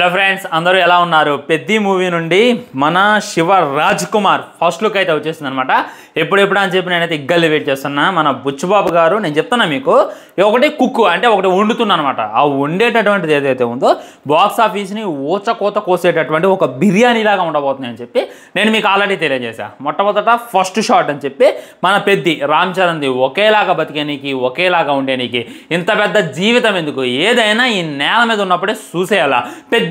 Hello friends, అందరూ ఎలా ఉన్నారు? పెద్ది మూవీ నుండి మన శివ రాజ్ కుమార్ ఫస్ట్ లుక్ అయితే వచ్చేసింది అనమాట. ఎప్పుడెప్పుడు అని చెప్పి నేనైతే ఇగ్గల్లి వెయిట్ చేస్తున్నా. మన బుచ్చుబాబు గారు, నేను చెప్తున్నా మీకు, ఒకటి కుక్కు అంటే ఒకటి వండుతున్నా అనమాట. ఆ వండేటటువంటిది ఏదైతే ఉందో బాక్స్ ఆఫీస్ని ఊచకోత కోసేటటువంటి ఒక బిర్యానీ లాగా ఉండబోతుంది అని చెప్పి నేను మీకు ఆల్రెడీ తెలియజేశా. మొట్టమొదట ఫస్ట్ షాట్ అని చెప్పి మన పెద్ది రామ్ చరణ్ది ఒకేలాగా బతికేనికి, ఒకేలాగా ఉండేనికి, ఇంత పెద్ద జీవితం ఎందుకు, ఏదైనా ఈ నేల మీద ఉన్నప్పుడే చూసేయాలా, పెద్ది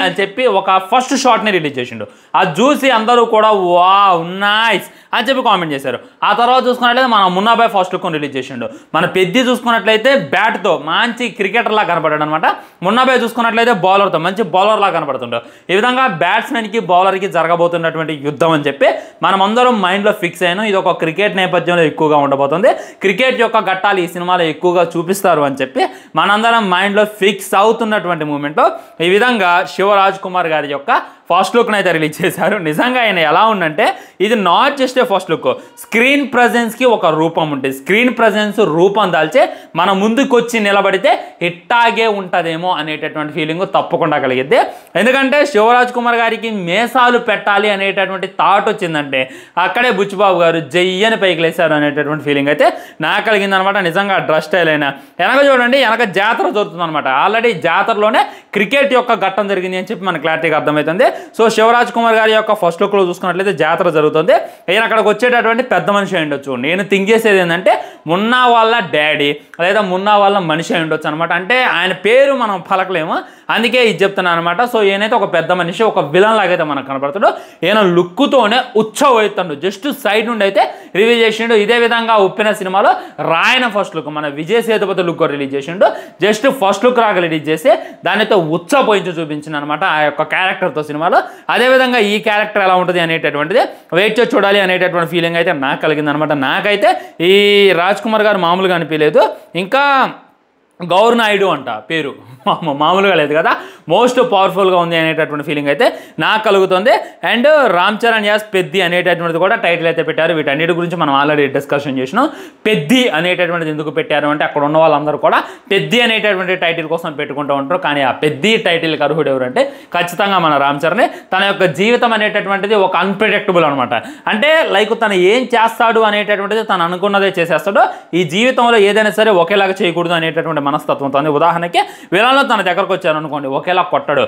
అని చెప్పి ఒక ఫస్ట్ షాట్ని రిలీజ్ చేసిండు. అది చూసి అందరూ కూడా వావ్ నైస్ అని చెప్పి కామెంట్ చేశారు. ఆ తర్వాత చూసుకున్నట్లయితే మన మున్నాబాయ్ ఫస్ట్ లుక్ రిలీజ్ చేసిండు. మన పెద్ది చూసుకున్నట్లయితే బ్యాట్తో మంచి క్రికెటర్లా కనపడ్డాడు అనమాట. మున్నాబాయ్ చూసుకున్నట్లయితే బౌలర్తో మంచి బౌలర్లా కనపడుతుండు. ఈ విధంగా బ్యాట్స్మెన్కి బౌలర్కి జరగబోతున్నటువంటి యుద్ధం అని చెప్పి మనమందరం మైండ్లో ఫిక్స్ అయ్యాను. ఇది ఒక క్రికెట్ నేపథ్యంలో ఎక్కువగా ఉండబోతుంది, క్రికెట్ యొక్క ఘట్టాలు ఈ సినిమాలో ఎక్కువగా చూపిస్తారు అని చెప్పి మనందరం మైండ్లో ఫిక్స్ అవుతున్నటువంటి మూమెంట్లో ఈ విధంగా శివ రాజ్ కుమార్ గారి యొక్క ఫస్ట్ లుక్ని అయితే రిలీజ్ చేశారు. నిజంగా ఆయన ఎలా ఉందంటే, ఇది not just a first look, screen ప్రజెన్స్కి ఒక రూపం ఉంటుంది. స్క్రీన్ ప్రజెన్స్ రూపం దాల్చే మన ముందుకు వచ్చి నిలబడితే ఇట్టాగే ఉంటుందేమో అనేటటువంటి ఫీలింగ్ తప్పకుండా కలిగిద్ది. ఎందుకంటే శివరాజ్ కుమార్ గారికి మేసాలు పెట్టాలి అనేటటువంటి థాట్ వచ్చిందంటే అక్కడే బుచ్చిబాబు గారు జయ్యని పైకి లేశారు అనేటటువంటి ఫీలింగ్ అయితే నాకు కలిగింది అనమాట. నిజంగా డ్రెస్ స్టైల్ అయినా వెనక చూడండి, వెనక జాతర జరుగుతుంది అనమాట. ఆల్రెడీ జాతరలోనే క్రికెట్ యొక్క ఘట్టం జరిగింది అని చెప్పి మనకు క్లారిటీగా అర్థమవుతుంది. సో శివరాజ్ కుమార్ గారి యొక్క ఫస్ట్ లుక్లో చూసుకున్నట్లయితే జాతర జరుగుతుంది. ఈయన అక్కడికి వచ్చేటటువంటి పెద్ద మనిషి అయి ఉండొచ్చు. నేను థింక్ చేసేది ఏంటంటే మున్నా వాళ్ళ డాడీ లేదా మున్నా వాళ్ళ మనిషి అయి ఉండొచ్చు అనమాట. అంటే ఆయన పేరు మనం పలకలేము, అందుకే ఇది చెప్తున్నాను అనమాట. సో ఈయనైతే ఒక పెద్ద మనిషి, ఒక విలన్ లాగైతే మనకు కనపడుతాడు. ఈయన లుక్తోనే ఉచ్చవుతాడు. జస్ట్ సైడ్ నుండి అయితే రిలీజ్ చేసిండు. ఇదే విధంగా ఉప్పిన సినిమాలో రాయన ఫస్ట్ లుక్ మన విజయ్ సేతుపతి లుక్ రిలీజ్ చేసిండు. జస్ట్ ఫస్ట్ లుక్ రాగా రిలీజ్ చేసి దానితో ఉచ్చపోయించి చూపించింది అనమాట ఆ యొక్క క్యారెక్టర్తో సినిమాలో. అదేవిధంగా ఈ క్యారెక్టర్ ఎలా ఉంటుంది అనేటటువంటిది వెయిట్ చేసి చూడాలి అనేటటువంటి ఫీలింగ్ అయితే నాకు కలిగింది అనమాట. నాకైతే ఈ రాజ్ కుమార్ గారు మామూలుగా అనిపించలేదు. ఇంకా గౌర్ నాయుడు అంట పేరు, మామూలుగా లేదు కదా, మోస్ట్ పవర్ఫుల్గా ఉంది అనేటటువంటి ఫీలింగ్ అయితే నాకు కలుగుతుంది. అండ్ రామ్ చరణ్ యాస్ పెద్ది అనేటటువంటిది కూడా టైటిల్ అయితే పెట్టారు. వీటన్నిటి గురించి మనం ఆల్రెడీ డిస్కషన్ చేసినాం. పెద్ది అనేటటువంటిది ఎందుకు పెట్టారు అంటే అక్కడ ఉన్న వాళ్ళందరూ కూడా పెద్ది అనేటటువంటి టైటిల్ కోసం పెట్టుకుంటూ ఉంటారు. కానీ ఆ పెద్ది టైటిల్కి అర్హుడు ఎవరంటే ఖచ్చితంగా మన రామ్ చరణ్. తన యొక్క జీవితం అనేటటువంటిది ఒక అన్ప్రెడిక్టబుల్ అనమాట. అంటే లైక్ తను ఏం చేస్తాడు అనేటటువంటిది తను అనుకున్నదే చేసేస్తాడు. ఈ జీవితంలో ఏదైనా సరే ఒకేలాగా చేయకూడదు అనేటటువంటి మనస్తత్వంతో. ఉదాహరణకి విలన్లో తన దగ్గరకు వచ్చాను అనుకోండి, ఒకేలా కొట్టాడు,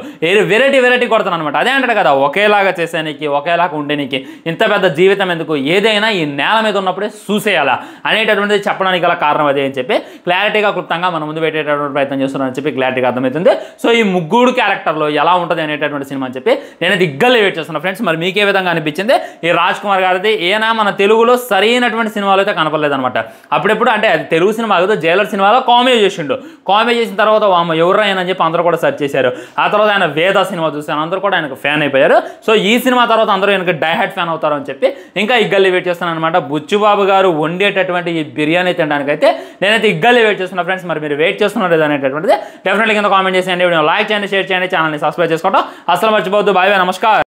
వెరైటీ కొడతాను అనమాట. అదే అంటాడు కదా, ఒకేలాగా చేసేనికి, ఒకేలాగా ఉండేనికి, ఇంత పెద్ద జీవితం ఎందుకు, ఏదైనా ఈ నేల మీద ఉన్నప్పుడే చూసేయాలా అనేటటువంటిది చెప్పడానికి గల కారణం అదే అని చెప్పి క్లారిటీగా క్లుప్తంగా మన ముందు పెట్టేటటువంటి ప్రయత్నం చేస్తున్నారని చెప్పి క్లారిటీగా అర్థమవుతుంది. సో ఈ ముగ్గురు క్యారెక్టర్లో ఎలా ఉంటుంది అనేటటువంటి సినిమా అని చెప్పి నేను దిగ్గల్లి వెయిట్ చేస్తున్నాను ఫ్రెండ్స్. మరి మీకే విధంగా అనిపించింది ఈ రాజ్ కుమార్ గారిది? ఈయన మన తెలుగులో సరైనటువంటి సినిమాలు అయితే కనపడలేదు అనమాట. అప్పుడెప్పుడు అంటే అది తెలుగు సినిమా కాదు, జైలర్ సినిమాలో కామెడీ చేసిండు. కామెడీ చేసిన తర్వాత ఎవరైనా అని చెప్పి అందరూ కూడా సెర్చ్ చేశారు. ఆ తర్వాత ఆయన వేద సినిమా చూశాను, అందరూ కూడా ఆయనకు ఫ్యాన్ అయిపోయారు. సో ఈ సినిమా తర్వాత అందరూ ఆయనకు డైహార్డ్ ఫ్యాన్ అవుతారు అని చెప్పి ఇంకా ఇగ్గల్లి వెయిట్ చేస్తున్నాను అనమాట. బుచ్చుబాబు గారు వండేటటువంటి ఈ బిర్యానీ తినడానికైతే నేనైతే ఇగ్గల్లి వెయిట్ చేస్తున్నా ఫ్రెండ్స్. మరి మీరు వెయిట్ చేస్తున్నారు అనేటటువంటిది డెఫినెట్లీ కింద కామెంట్ చేసేయండి. వీడియో లైక్ చేయండి, షేర్ చేయండి, ఛానల్ని సబ్స్క్రైబ్ చేసుకోవడం అసలు మర్చిపోవద్దు. బాయ్ బాయ్, నమస్కారం.